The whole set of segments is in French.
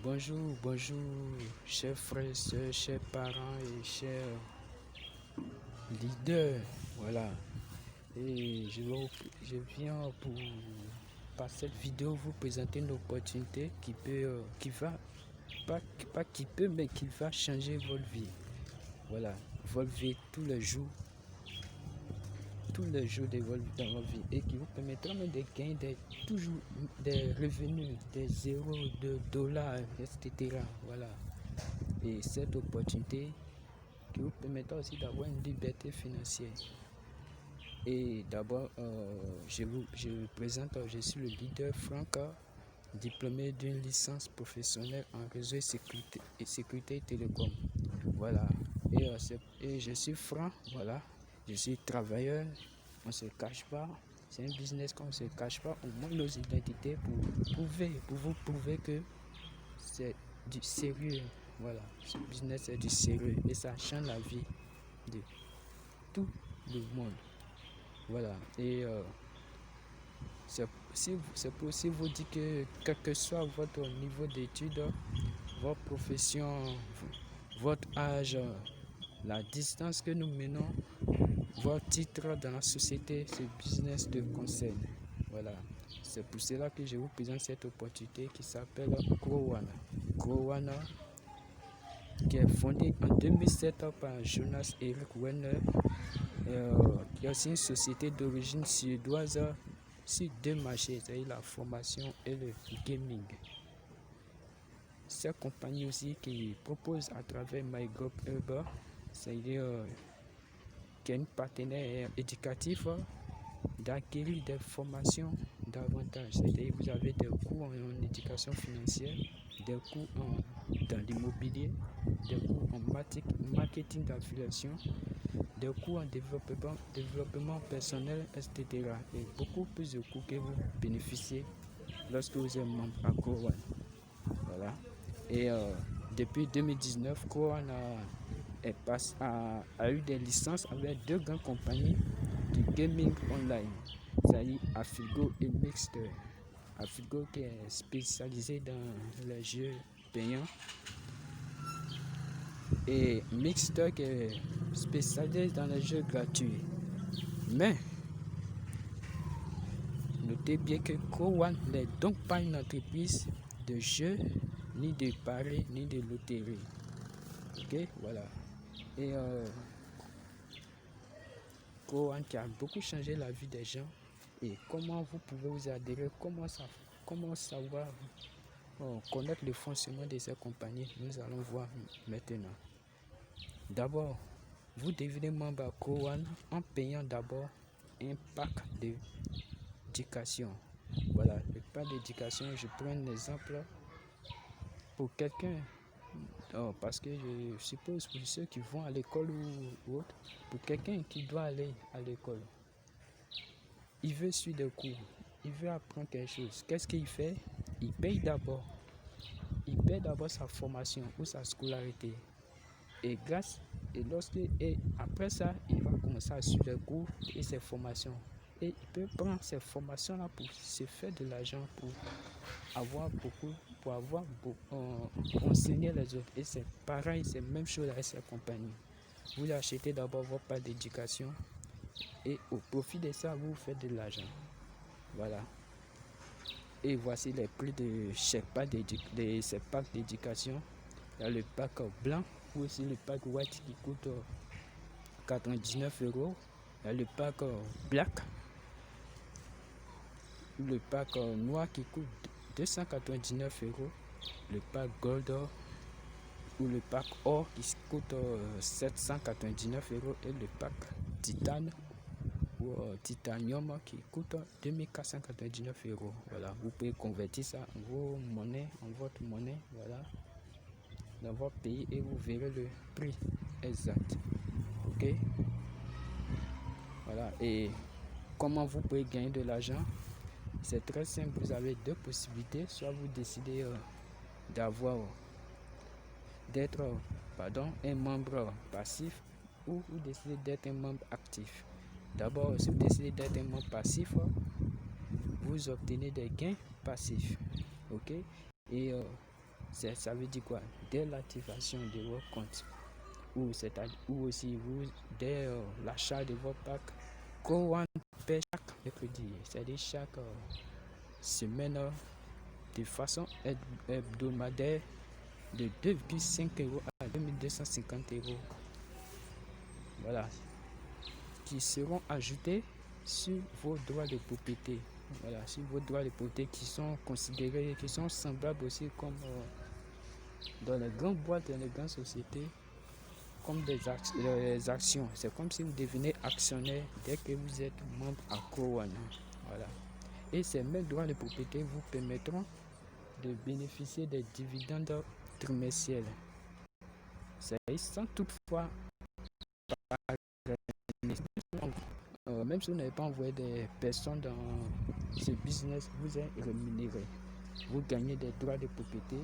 Bonjour, chers frères, sœurs, chers parents et chers leaders. Voilà. Et je viens pour, par cette vidéo, vous présenter une opportunité qui va, pas qui peut, mais qui va changer votre vie. Voilà. Votre vie tous les jours dans votre vie et qui vous permettra même de gagner toujours des revenus, des zéros, de dollars, etc. Voilà. Et cette opportunité qui vous permettra aussi d'avoir une liberté financière. Et d'abord, je vous présente, je suis le leader Franck, diplômé d'une licence professionnelle en réseau et sécurité télécom. Voilà. Et je suis franc, voilà. Je suis travailleur, on ne se cache pas. C'est un business qu'on ne se cache pas. Au moins nos identités pour vous prouver que c'est du sérieux. Voilà. Ce business c'est du sérieux et ça change la vie de tout le monde. Voilà. Et c'est possible vous dire que quel que soit votre niveau d'études, votre profession, votre âge, la distance que nous menons, votre titre dans la société, ce business te concerne. Voilà. C'est pour cela que je vous présente cette opportunité qui s'appelle Growana. Growana, qui est fondée en 2007 par Jonas Eric Werner, qui est aussi une société d'origine suédoise sur deux marchés, c'est-à-dire la formation et le gaming. Cette compagnie aussi qui propose à travers MyGovHub, c'est-à-dire qui est une partenaire éducatif, d'acquérir des formations davantage. C'est-à-dire que vous avez des cours en éducation financière, des cours dans l'immobilier, des cours en marketing d'affiliation, des cours en développement personnel, etc. Et beaucoup plus de cours que vous bénéficiez lorsque vous êtes membre à Growana. Voilà. Et depuis 2019, Growana a eu des licences avec deux grandes compagnies du gaming online, c'est-à-dire Afilgo et Mixter. Afilgo qui est spécialisé dans les jeux payants et Mixter qui est spécialisé dans les jeux gratuits. Mais notez bien que Growana n'est donc pas une entreprise de jeux, ni de paris, ni de loterie. Ok, voilà. Et Growana qui a beaucoup changé la vie des gens. Et comment vous pouvez vous adhérer, comment savoir connaître le fonctionnement de ces compagnies, nous allons voir maintenant. D'abord, vous devenez membre à Growana en payant d'abord un pack d'éducation. Voilà, le pack d'éducation, je prends un exemple pour quelqu'un, parce que je suppose pour ceux qui vont à l'école ou autre, pour quelqu'un qui doit aller à l'école, il veut suivre des cours, il veut apprendre quelque chose. Qu'est-ce qu'il fait? Il paye d'abord sa formation ou sa scolarité. Et après ça, il va commencer à suivre les cours et ses formations. Et il peut prendre ces formations-là pour se faire de l'argent, pour enseigner les autres. Et c'est pareil, c'est la même chose avec cette compagnie. Vous achetez d'abord votre part d'éducation et au profit de ça, vous faites de l'argent. Voilà. Et voici les prix de ces packs d'éducation. Il y a le pack blanc ou aussi le pack white qui coûte 99 €. Il y a le pack black, le pack noir qui coûte 299 €. Le pack gold ou le pack or qui coûte 799 € et le pack titane ou titanium qui coûte 2499 €. Voilà, vous pouvez convertir ça en votre monnaie, voilà, dans votre pays et vous verrez le prix exact. Ok, voilà. Et comment vous pouvez gagner de l'argent? C'est très simple, vous avez deux possibilités. Soit vous décidez d'être un membre passif, ou vous décidez d'être un membre actif. D'abord, si vous décidez d'être un membre passif, vous obtenez des gains passifs. Ok, et Ça veut dire quoi? Dès l'activation de votre compte, ou aussi dès l'achat de votre pack, Cowan paie chaque mercredi, c'est-à-dire chaque semaine de façon hebdomadaire de 2,5 € à 2250 €. Voilà, qui seront ajoutés sur vos droits de propriété. Voilà, sur vos droits de propriété qui sont considérés, qui sont semblables aussi comme dans les grandes boîtes, dans les grandes sociétés, comme des actions. C'est comme si vous devenez actionnaire dès que vous êtes membre à Cowan. Voilà. Et ces mêmes droits de propriété vous permettront de bénéficier des dividendes trimestriels. C'est sans toutefois, même si vous n'avez pas envoyé des personnes dans ce business, vous êtes rémunéré. Vous gagnez des droits de propriété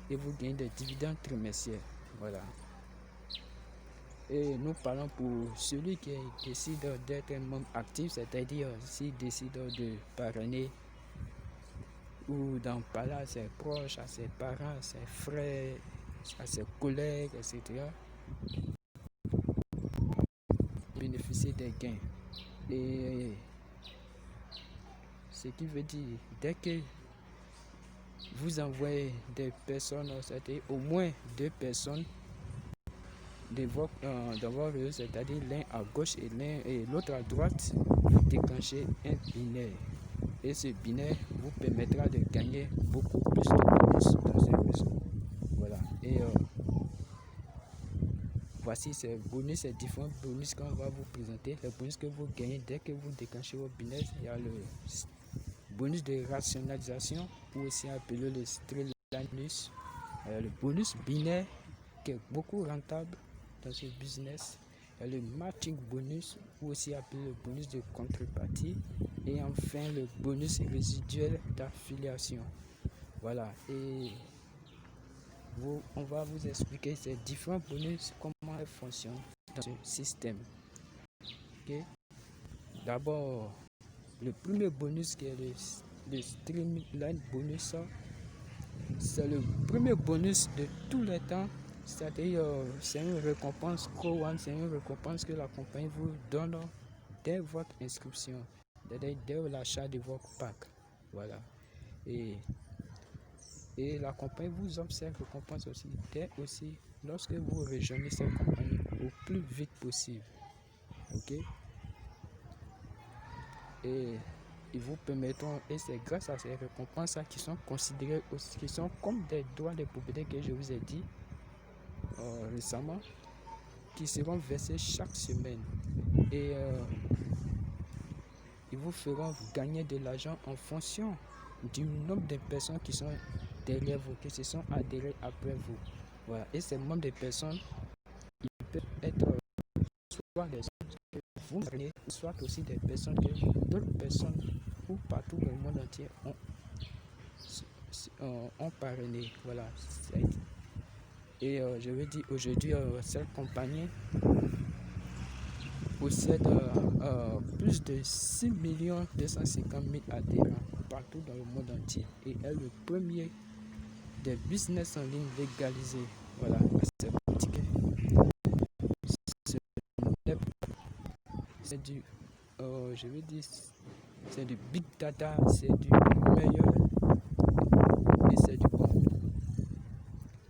et vous gagnez des dividendes trimestriels. Voilà. Et nous parlons pour celui qui décide d'être un membre actif, c'est-à-dire s'il décide de parrainer ou d'en parler à ses proches, à ses parents, à ses frères, à ses collègues, etc. Bénéficier des gains. Et ce qui veut dire, dès que vous envoyez des personnes, c'est-à-dire au moins 2 personnes dans votre réseau, c'est-à-dire l'un à gauche et l'autre à droite, vous déclenchez un binaire. Et ce binaire vous permettra de gagner beaucoup plus de bonus dans un réseau. Voilà. Et voici ces bonus, ces différents bonus qu'on va vous présenter. Les bonus que vous gagnez dès que vous déclenchez vos binaires. Il y a le bonus de rationalisation, ou aussi appelé le Streamline Plus. Le bonus binaire qui est beaucoup rentable dans ce business. Il y a le matching bonus, ou aussi appelé le bonus de contrepartie. Et enfin le bonus résiduel d'affiliation. Voilà. Et on va vous expliquer ces différents bonus, comment ils fonctionnent dans ce système. Okay? D'abord, le premier bonus qui est le Streamline Bonus, c'est le premier bonus de tous les temps. C'est-à-dire, c'est une récompense Cowan, c'est une récompense que la compagnie vous donne dès votre inscription, dès l'achat de votre pack. Voilà. Et la compagnie vous offre cette récompense aussi, aussi lorsque vous rejoignez cette compagnie au plus vite possible. Ok? Et ils vous permettront, et c'est grâce à ces récompenses qui sont considérées aussi, qui sont comme des droits de propriété que je vous ai dit récemment, qui seront versés chaque semaine. Et ils vous feront gagner de l'argent en fonction du nombre de personnes qui sont derrière vous, qui se sont adhérées après vous. Voilà. Et ces membres de personnes, ils peuvent être soit des gens que vous parrainez, soit aussi des personnes que d'autres personnes ou partout dans le monde entier ont parrainé. Voilà. Et je veux dire, aujourd'hui, cette compagnie possède plus de 6 250 000 adhérents partout dans le monde entier et est le premier des business en ligne légalisés. Voilà, c'est du, je veux dire, c'est du big data, c'est du meilleur et c'est du bon.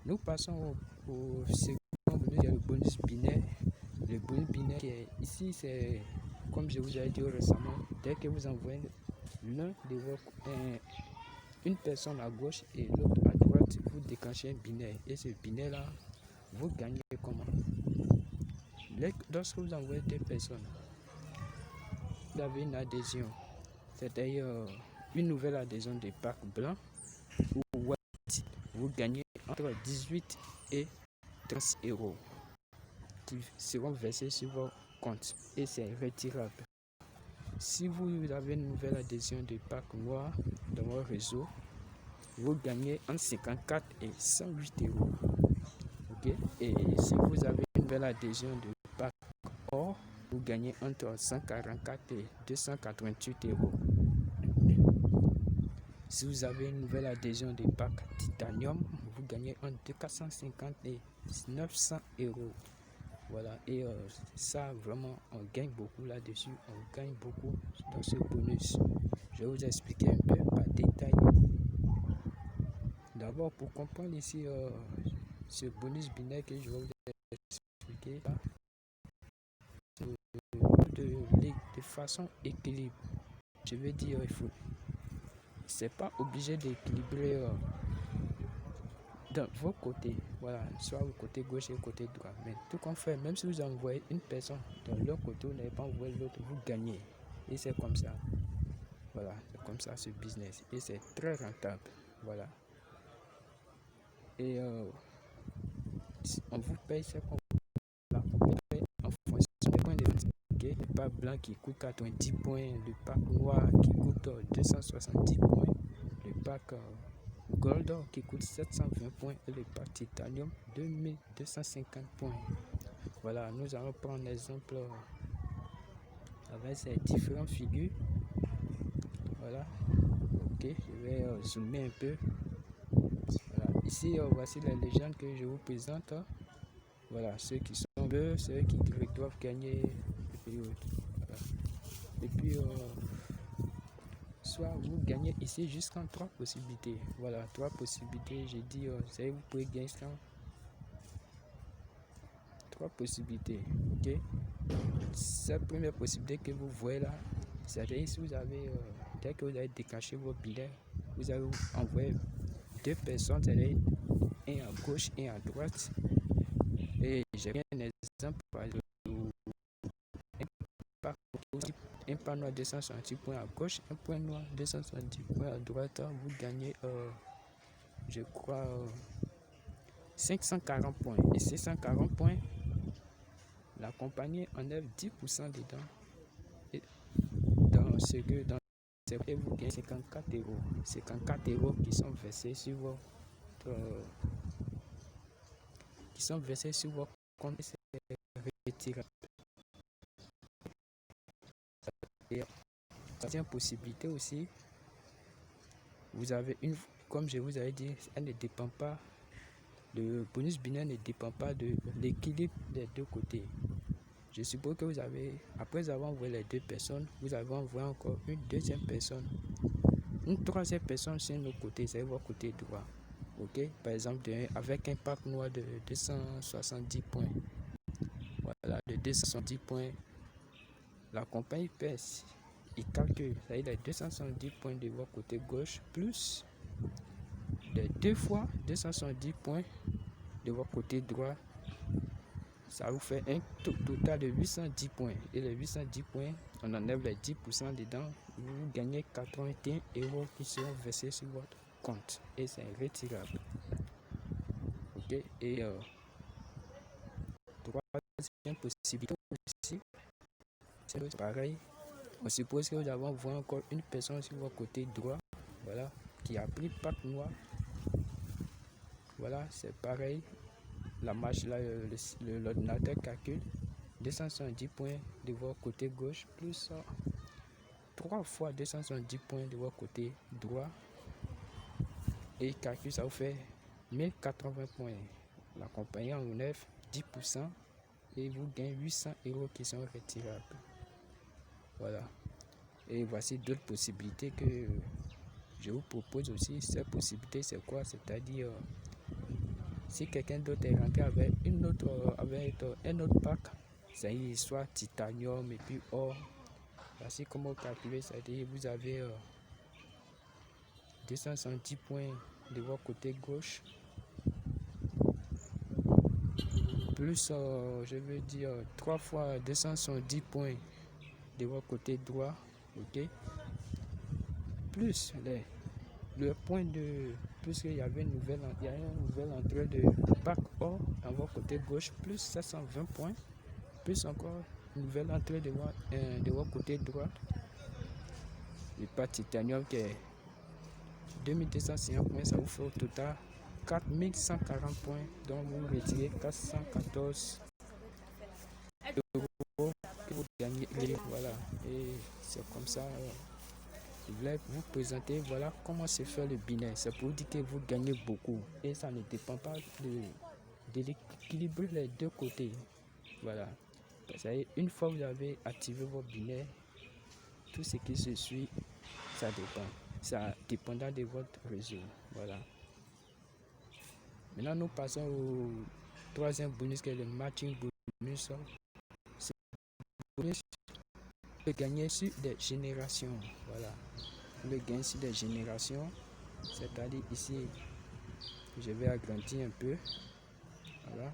Nous passons au second bonus, il y a le bonus binaire. Le bonus binaire qui est ici, c'est comme je vous ai dit récemment, dès que vous envoyez l'un de une personne à gauche et l'autre à droite, vous déclenchez un binaire. Et ce binaire-là, vous gagnez comment? Lorsque vous envoyez 2 personnes, vous avez une adhésion, c'est-à-dire une nouvelle adhésion de pack blanc ou white. Vous gagnez entre 18 et 30 € qui seront versés sur votre compte et c'est retirable. Si vous avez une nouvelle adhésion de pack noir dans votre réseau, vous gagnez entre 54 et 108 €. Okay? Et si vous avez une nouvelle adhésion de pack or, vous gagnez entre 144 et 288 €. Si vous avez une nouvelle adhésion de pack titanium, vous gagnez entre 450 et 900 euros. Voilà, et ça vraiment on gagne beaucoup là-dessus, on gagne beaucoup dans ce bonus. Je vais vous expliquer un peu par détail. D'abord, pour comprendre ici ce bonus binaire que je vais vous expliquer de façon équilibre. Je veux dire, c'est pas obligé d'équilibrer dans vos côtés, voilà, soit au côté gauche et au côté droit. Mais tout qu'on fait, même si vous envoyez une personne dans l'autre côté, vous n'avez pas envoyé l'autre, vous gagnez. Et c'est comme ça. Voilà, c'est comme ça ce business. Et c'est très rentable. Voilà. Et on vous paye ce qu'on paye en fonction des points de vente. Okay? Le pack blanc qui coûte 90 points, le pack noir qui coûte 270 points, le pack gold qui coûte 720 points et le pack titanium 2250 points. Voilà, nous allons prendre l'exemple avec ces différentes figures. Voilà, ok, je vais zoomer un peu. Voilà. Ici, voici les légendes que je vous présente. Voilà, ceux qui sont bleus, ceux qui doivent gagner. Et puis, voilà. Et puis soit vous gagnez ici jusqu'en 3 possibilités. Voilà, 3 possibilités. J'ai dit, vous pouvez gagner ça. 3 possibilités. Ok. Cette première possibilité que vous voyez là, c'est-à-dire si vous avez, dès que vous avez décaché vos billets, vous allez envoyer 2 personnes, c'est-à-dire un à gauche et à droite. Et j'ai un exemple, un pan noir 270 points à gauche, un point noir 270 points à droite. Vous gagnez, je crois, 540 points. Et ces 140 points, la compagnie enlève 10% dedans. Et dans ce que vous gagnez 54 euros. 54 euros qui sont versés sur votre compte. C'est retirable. Et troisième possibilité aussi, vous avez comme je vous avais dit, elle ne dépend pas, le bonus binaire ne dépend pas de l'équilibre des deux côtés. Je suppose que vous avez, après avoir envoyé les 2 personnes, vous avez envoyé encore une deuxième personne. Une troisième personne sur notre côté, c'est votre côté droit. Ok, par exemple, avec un pack noir de 270 points. Voilà, de 270 points, la compagnie pèse. Il calcule, ça veut dire les 270 points de votre côté gauche, plus les 2 fois 270 points de votre côté droit. Ça vous fait un total de 810 points. Et les 810 points, on enlève les 10% dedans. Vous gagnez 81 euros qui seront versés sur votre compte. Et c'est retirable. Ok. Et troisième possibilité aussi, c'est pareil. On suppose que vous avez envoyé encore une personne sur votre côté droit. Voilà. Qui a pris pack noir. Voilà, c'est pareil. La marche là, l'ordinateur calcule 270 points de votre côté gauche plus 3 fois 270 points de votre côté droit. Et calcule, ça vous fait 1080 points. La compagnie enlève 10% et vous gagnez 800 euros qui sont retirables. Voilà. Et voici d'autres possibilités que je vous propose aussi. Cette possibilité, c'est quoi? C'est-à-dire, si quelqu'un d'autre est rentré avec un autre pack, c'est soit titanium et puis or. Voici comment calculer, c'est-à-dire vous avez 270 points de votre côté gauche, plus je veux dire 3 fois 270 points de votre côté droit, ok, plus le point de, plus qu'il y avait une nouvelle entrée de pack or à votre côté gauche, plus 720 points, plus encore une nouvelle entrée de votre côté droit, le pack titanium qui est 2250 points, ça vous fait au total 4140 points, donc vous retirez 414 euros que vous gagnez. Voilà, et c'est comme ça Je voulais vous présenter, voilà comment se fait le binaire. C'est pour dire que vous gagnez beaucoup et ça ne dépend pas de l'équilibre les deux côtés. Voilà. Une fois que vous avez activé votre binaire, tout ce qui se suit, ça dépend. Ça dépendra de votre réseau. Voilà. Maintenant, nous passons au troisième bonus qui est le matching bonus. C'est le bonus de gagner sur des générations. Voilà. Le gain sur des générations, c'est-à-dire ici, je vais agrandir un peu. Voilà.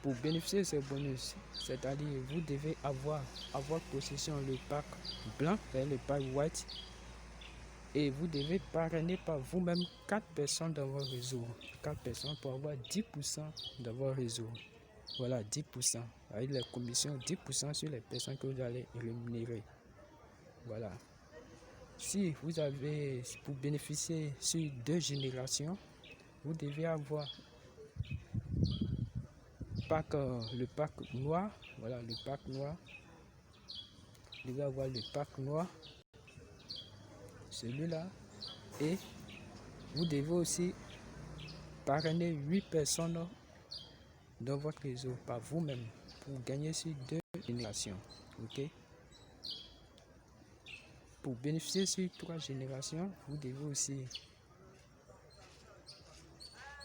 Pour bénéficier de ce bonus, c'est-à-dire vous devez avoir à votre possession le pack blanc, le pack white, et vous devez parrainer par vous-même 4 personnes dans votre réseau. 4 personnes pour avoir 10% dans votre réseau. Voilà, 10%. Avec les commissions, 10% sur les personnes que vous allez rémunérer. Voilà. Si vous avez, pour bénéficier sur 2 générations, vous devez avoir le pack noir. Voilà, le pack noir. Vous devez avoir le pack noir. Celui-là. Et vous devez aussi parrainer 8 personnes dans votre réseau par vous-même pour gagner sur 2 générations. Ok? Pour bénéficier sur 3 générations, vous devez aussi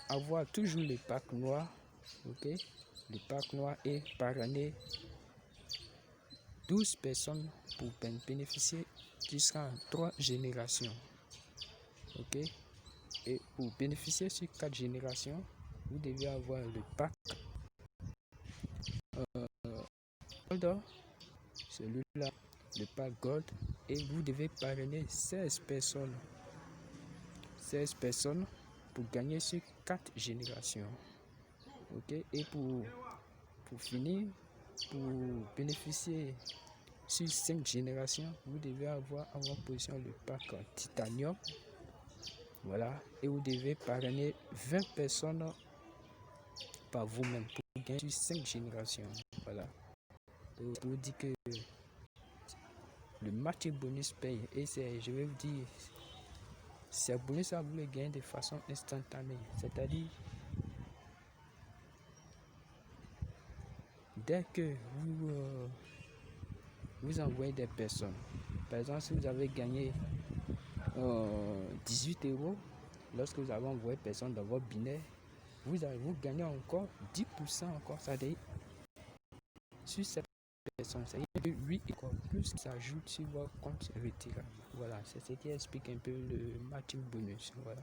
avoir toujours le pack noir. Ok? Le pack noir et parrainer 12 personnes pour bénéficier qui sera en 3 générations. Ok? Et pour bénéficier sur 4 générations, vous devez avoir le pack Gold, celui-là, le pack Gold, et vous devez parrainer 16 personnes. 16 personnes pour gagner sur 4 générations. Ok? Et pour finir, pour bénéficier sur 5 générations, vous devez avoir en votre position le pack Titanium. Voilà. Et vous devez parrainer 20 personnes par vous-même pour gagner sur 5 générations. Voilà. Donc, pour dire que le match bonus paye. Et je vais vous dire, ces bonus à vous le gagner de façon instantanée. C'est-à-dire, dès que vous envoyez des personnes, par exemple, si vous avez gagné 18 euros, lorsque vous avez envoyé personne dans votre binaire, vous gagnez encore 10% encore. C'est-à-dire, sur cette personne, c'est-à-dire 8 euros plus qui s'ajoute sur votre compte retirable. Voilà, c'est ce qui explique un peu le matching bonus. Voilà.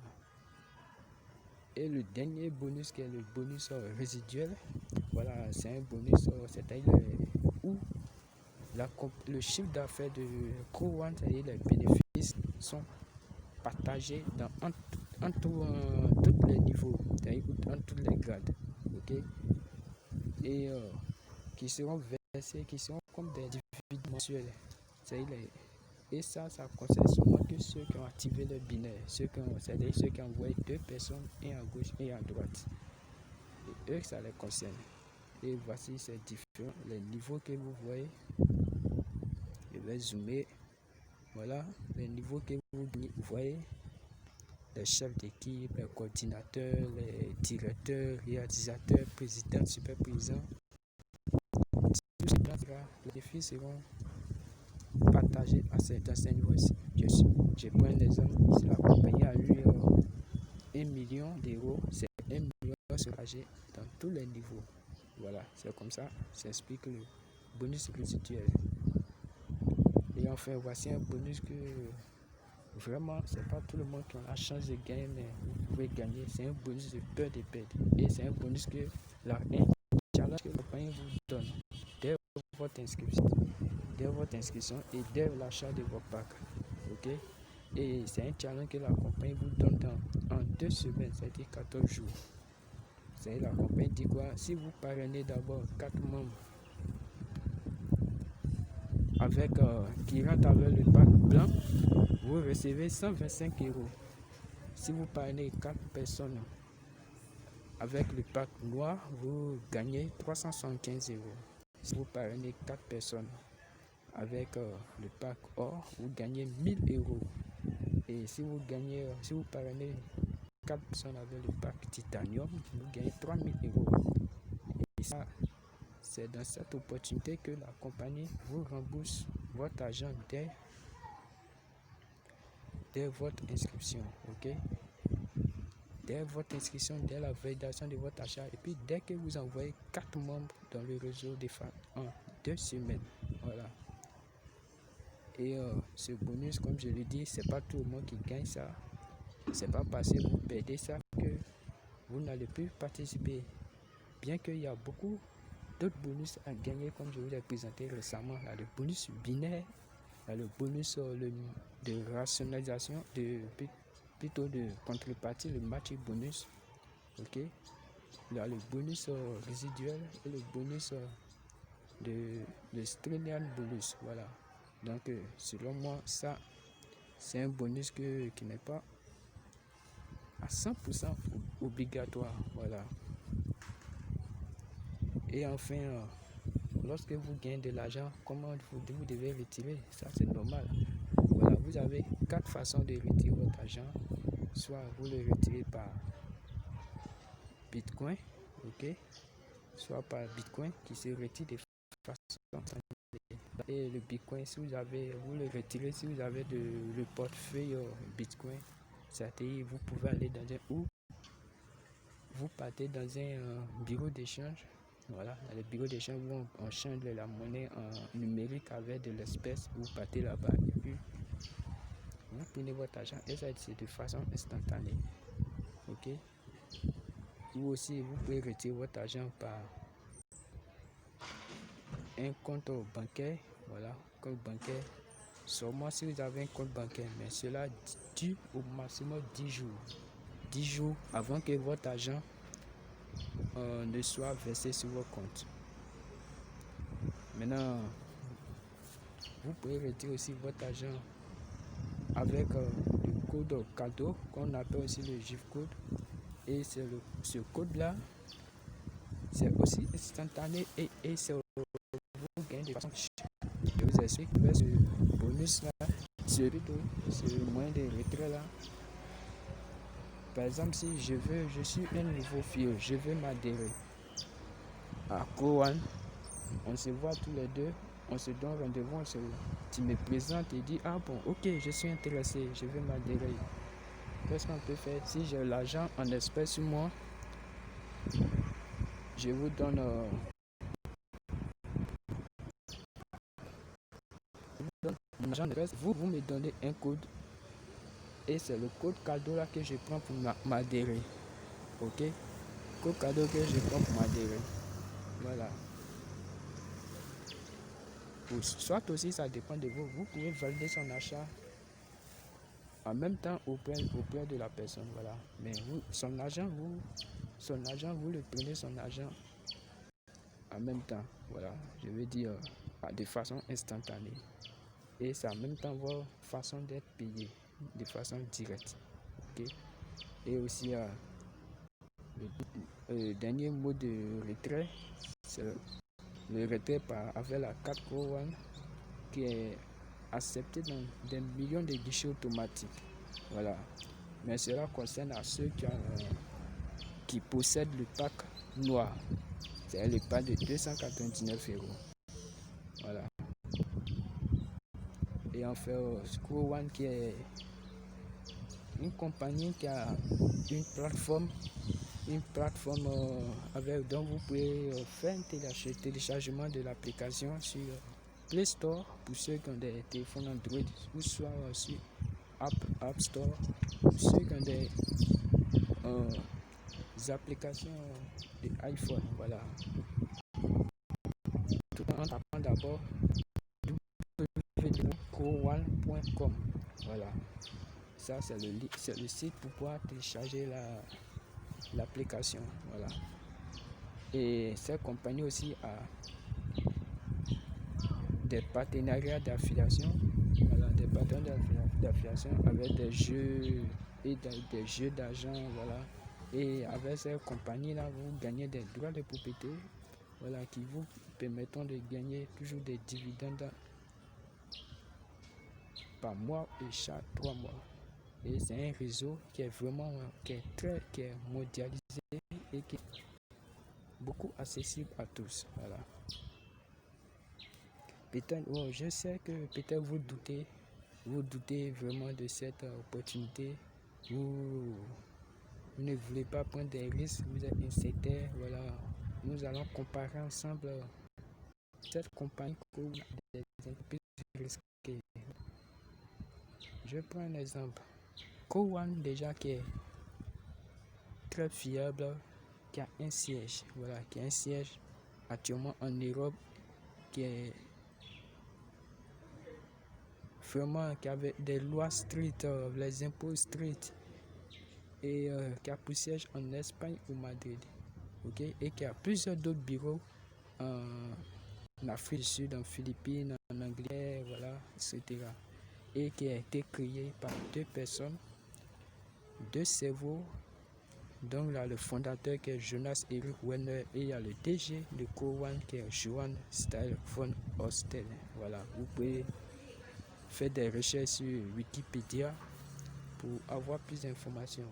Et le dernier bonus qui est le bonus résiduel, voilà, c'est un bonus, c'est-à-dire où le chiffre d'affaires de Co1, c'est-à-dire les bénéfices sont partagés entre tous les niveaux, c'est-à-dire entre tous les grades, ok, et qui seront versés, qui seront comme des dividendes mensuels, et ça concerne seulement que ceux qui ont activé le binaire, c'est-à-dire ceux qui ont envoyé 2 personnes, et à gauche et à droite. Et eux, ça les concerne. Et voici ces différents, les niveaux que vous voyez. Je vais zoomer. Voilà, les niveaux que vous voyez. Les chefs d'équipe, les coordinateurs, les directeurs, réalisateurs, présidents, super-présidents. Les défis seront partagés à certains niveaux-ci. Je prends un exemple. Si la compagnie a eu 1 million d'euros, c'est 1 million partagé dans tous les niveaux. Voilà, c'est comme ça, ça explique le bonus résiduel. Et enfin, voici un bonus que vraiment, c'est pas tout le monde qui a la chance de gagner, mais vous pouvez gagner. C'est un bonus de peur de perdre. Et c'est un bonus que un challenge que la compagnie vous donne dès votre inscription et dès l'achat de votre pack. Ok? Et c'est un challenge que la compagnie vous donne en 2 semaines, c'est-à-dire 14 jours. C'est-à-dire la compagnie dit quoi? Si vous parrainez d'abord 4 membres qui rentrent avec le pack blanc, vous recevez 125 euros. Si vous parrainez 4 personnes avec le pack noir, vous gagnez 375 euros. Si vous parrainez 4 personnes avec le pack or, vous gagnez 1000 €. Et si vous gagnez, si vous parrainez 4 personnes avec le pack titanium, vous gagnez 3000 €. Et ça, c'est dans cette opportunité que la compagnie vous rembourse votre argent dès votre inscription, ok? Dès votre inscription, dès la validation de votre achat, et puis dès que vous envoyez 4 membres dans le réseau des femmes en 2 semaines, voilà. Et ce bonus, comme je l'ai dit, c'est pas tout le monde qui gagne ça. C'est pas parce que vous perdez ça que vous n'allez plus participer. Bien qu'il y a beaucoup d'autres bonus à gagner, comme je vous l'ai présenté récemment. Il y a le bonus binaire, il y a le bonus de rationalisation, plutôt de contrepartie, le match bonus. Ok. Il y a le bonus résiduel et le bonus de Strelian bonus. Voilà. Donc, selon moi, ça, c'est un bonus qui n'est pas à 100% obligatoire. Voilà. Et enfin, lorsque vous gagnez de l'argent, comment vous devez retirer? Ça, c'est normal. Voilà, vous avez 4 façons de retirer votre argent. Soit vous le retirez par Bitcoin, ok? Soit par Bitcoin qui se retire de façon. Et le Bitcoin, si vous le retirez si vous avez le portefeuille Bitcoin, c'est-à-dire vous pouvez aller dans ou vous partez dans un bureau d'échange. Voilà, dans le bureau d'échange où on change la monnaie en numérique avec de l'espèce, vous partez là-bas et puis vous prenez votre argent et ça c'est de façon instantanée. Ok? Ou aussi vous pouvez retirer votre argent par un compte bancaire. Voilà, compte bancaire. Seulement si vous avez un compte bancaire, mais cela dure au maximum 10 jours. 10 jours avant que votre argent ne soit versé sur votre compte. Maintenant, vous pouvez retirer aussi votre argent avec le code cadeau qu'on appelle aussi le GIF code. Et c'est ce code-là, c'est aussi instantané et c'est vous gagnez de façon. Je vous explique que ce bonus-là, ce moyen de retrait là. Par exemple, si je suis un nouveau fieux, je veux m'adhérer à Coan, on se voit tous les deux, on se donne rendez-vous, tu me présentes et dis, ah bon, ok, je suis intéressé, je veux m'adhérer. Qu'est-ce qu'on peut faire? Si j'ai l'argent en espèces sur moi, je vous donne mon argent en espèces, vous me donnez un code et c'est le code cadeau là que je prends pour m'adhérer. Ok? Code cadeau que je prends pour m'adhérer. Voilà. Soit aussi ça dépend de vous. Vous pouvez valider son achat en même temps auprès de la personne. Voilà. Mais son argent, vous le prenez son argent en même temps. Voilà. Je veux dire de façon instantanée. Et c'est en même temps votre façon d'être payé de façon directe. Okay? Et aussi le dernier mot de retrait, c'est le retrait avec la carte Coan qui est accepté dans des millions de guichets automatiques. Voilà. Mais cela concerne à ceux qui possèdent le pack noir. C'est le pack de 299 €. Voilà. Et en fait, Coan qui est une compagnie qui a une plateforme avec dont vous pouvez faire un téléchargement de l'application sur Play Store pour ceux qui ont des téléphones Android ou soit sur App Store pour ceux qui ont des applications de iPhone. Voilà. Tout en tapant d'abord www.coan.com. Voilà. Ça c'est le site pour pouvoir télécharger l'application. Voilà. Et cette compagnie aussi a des partenariats d'affiliation. Voilà, des partenariats d'affiliation avec des jeux et des jeux d'argent. Voilà. Et avec cette compagnie là, vous gagnez des droits de propriété. Voilà, qui vous permettront de gagner toujours des dividendes par mois et chaque 3 mois. Et c'est un réseau qui est vraiment qui est mondialisé et qui est beaucoup accessible à tous. Voilà. Peut-être, je sais que peut-être vous doutez vraiment de cette opportunité. Vous ne voulez pas prendre des risques, vous êtes incertain. Voilà. Nous allons comparer ensemble cette compagnie ou des entreprises risquées. Je prends un exemple. Cowan déjà qui est très fiable, qui a un siège, voilà, qui a un siège actuellement en Europe, qui est vraiment qui avait des lois strictes, les impôts stricts, et qui a pour siège en Espagne ou Madrid, ok, et qui a plusieurs d'autres bureaux en Afrique du Sud, en Philippines, en Angleterre, voilà, etc. Et qui a été créé par deux personnes, deux cerveaux. Donc là, le fondateur qui est Jonas Eric Werner et il y a le DG de Cowan qui est Johan Style von Ostel. Voilà, vous pouvez faire des recherches sur Wikipédia pour avoir plus d'informations.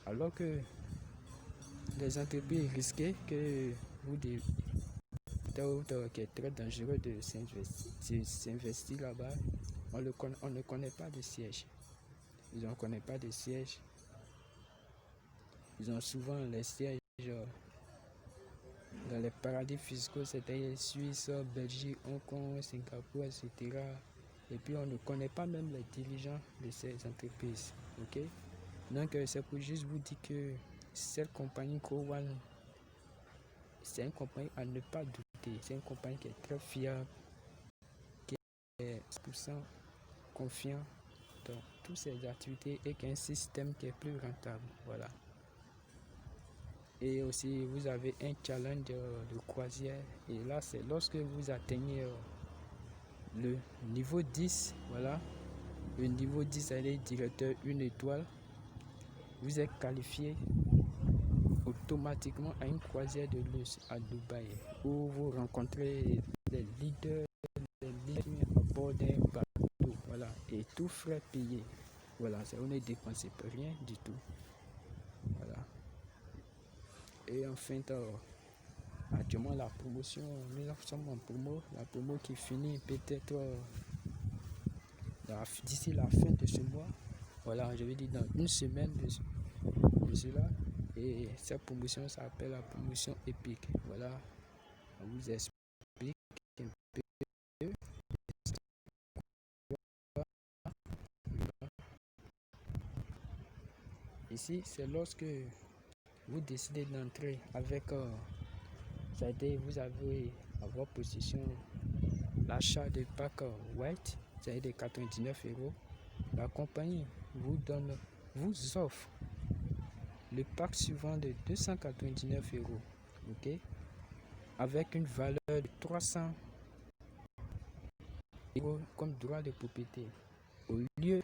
Alors que les entreprises risquées que vous devez, qui est très dangereux de s'investir là-bas, on ne connaît pas de siège. Ils ne connaissent pas de siège. Ils ont souvent les sièges dans les paradis fiscaux, c'est-à-dire Suisse, Belgique, Hong Kong, Singapour, etc. Et puis on ne connaît pas même les dirigeants de ces entreprises. Ok? Donc c'est pour juste vous dire que cette compagnie Cowan, c'est une compagnie à ne pas douter. C'est une compagnie qui est très fiable, qui est 100% confiant dans toutes ses activités et qui a un système qui est plus rentable. Voilà. Et aussi, vous avez un challenge de croisière. Et là, c'est lorsque vous atteignez le niveau 10, voilà. Le niveau 10, c'est directeur 1 étoile. Vous êtes qualifié automatiquement à une croisière de luxe à Dubaï, où vous rencontrez les leaders à bord d'un bateau. Voilà. Et tout frais payé. Voilà, on ne dépense rien du tout. Voilà. Et enfin, actuellement, la promotion, nous sommes en promo, la promo qui finit peut-être d'ici la fin de ce mois. Voilà, je vais dire dans une semaine de cela. Et cette promotion s'appelle la promotion épique. Voilà, on vous explique un peu. Ici, c'est lorsque vous décidez d'entrer avec, ça a été, vous avez à votre possession l'achat de pack white, c'est-à-dire 99 €. La compagnie vous offre le pack suivant de 299 €, ok, avec une valeur de 300 € comme droit de propriété au lieu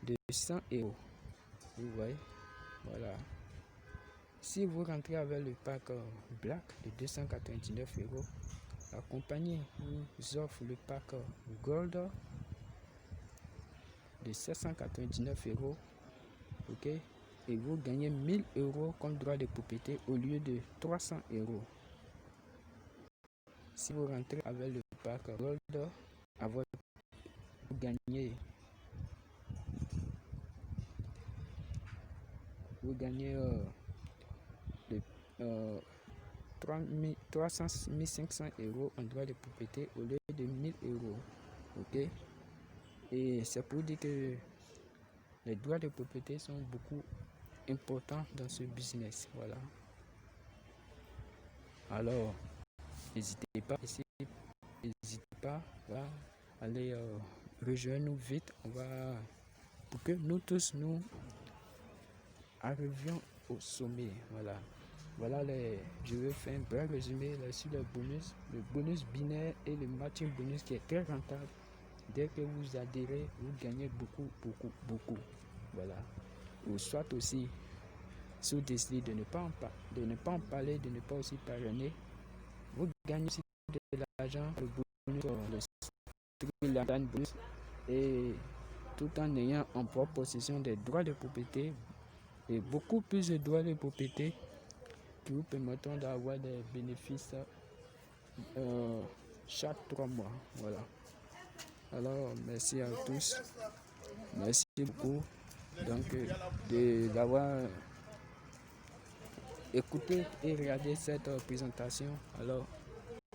de 100 €. Vous voyez, voilà. Si vous rentrez avec le pack black de 299 €, la compagnie vous offre le pack gold de 799 €, ok, et vous gagnez 1000 € comme droit de propriété au lieu de 300 €. Si vous rentrez avec le pack gold, vous gagnez le 300 500 € en droit de propriété au lieu de 1000 €. Ok? Et c'est pour dire que les droits de propriété sont beaucoup importants dans ce business. Voilà. Alors, n'hésitez pas ici, n'hésitez pas, voilà, allez rejoindre nous vite. On va, pour que nous tous nous arrivions au sommet. Voilà. Voilà je vais faire un bref résumé sur le bonus binaire et le matching bonus qui est très rentable. Dès que vous adhérez, vous gagnez beaucoup, beaucoup, beaucoup. Voilà. Ou soit aussi, si vous décidez de ne pas en parler, de ne pas aussi parrainer, vous gagnez aussi de l'argent, le bonus, le bonus, et tout en ayant en propre possession des droits de propriété et beaucoup plus de droits de propriété qui vous permettront d'avoir des bénéfices chaque 3 mois. Voilà. Alors, merci à tous. Merci beaucoup d'avoir écouté et regardé cette présentation. Alors,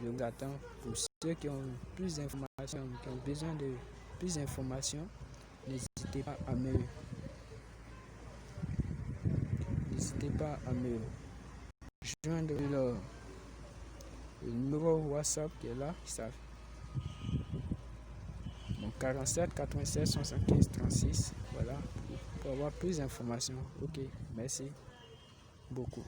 je vous attends pour ceux qui ont plus d'informations, qui ont besoin de plus d'informations, n'hésitez pas à me joindre le numéro WhatsApp qui est là, donc 47 96 75 36. Voilà, pour avoir plus d'informations. Ok, merci beaucoup.